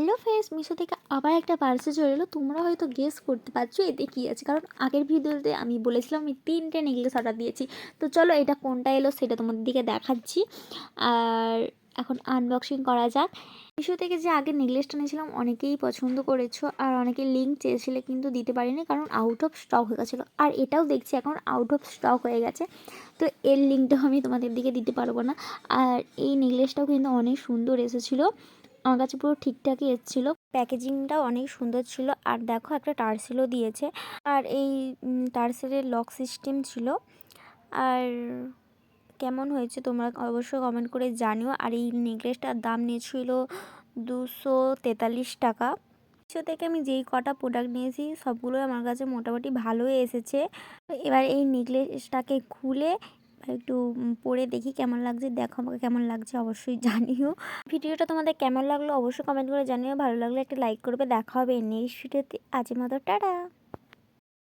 Hello friends, Meesho থেকে আবার একটা পার্সেল চলে এলো। তোমরা হয়তো গেস করতে পারছো এতে কী আছে, কারণ আগের ভিডিওতে আমি বলেছিলাম আমি 3টে নেকলেস অর্ডার দিয়েছি। তো চলো এটা কোনটা এলো সেটা তোমাদের দিকে দেখাচ্ছি। আর এখন আনবক্সিং করা যাক। মিশো থেকে যে আগে নেকলেসটা নিয়েছিলাম অনেকেই পছন্দ করেছো, আর অনেকে লিঙ্ক চেয়েছিলে কিন্তু দিতে পারিনি কারণ আউট অফ স্টক হয়ে গেছিলো। আর এটাও দেখছি এখন আউট অফ স্টক হয়ে গেছে, তো এর লিঙ্কটাও আমি তোমাদের দিকে দিতে পারবো না। আর এই নেকলেসটাও কিন্তু অনেক সুন্দর এসেছিলো, আমার কাছে পুরো ঠিকঠাকই এসেছিলো, প্যাকেজিংটাও অনেক সুন্দর ছিল। আর দেখো একটা টার্সেলও দিয়েছে, আর এই টার্সেলের লক সিস্টেম ছিল। আর কেমন হয়েছে তোমরা অবশ্যই কমেন্ট করে জানিও। আর এই নেকলেসটার দাম নিয়েছিল 243 টাকা। মিশো থেকে আমি যেই কটা প্রোডাক্ট নিয়েছি সবগুলোই আমার কাছে মোটামুটি ভালোই এসেছে। তো এবার এই নেকলেসটাকে খুলে একটু পরে দেখি কেমন লাগছে। দেখো আমাকে কেমন লাগছে অবশ্যই জানিও। ভিডিওটা তোমাদের কেমন লাগলো অবশ্যই কমেন্ট করে জানিও। ভালো লাগলে একটা লাইক করবে। দেখা হবে নেক্সট ভিডিওতে। আজকের মতো টাটা।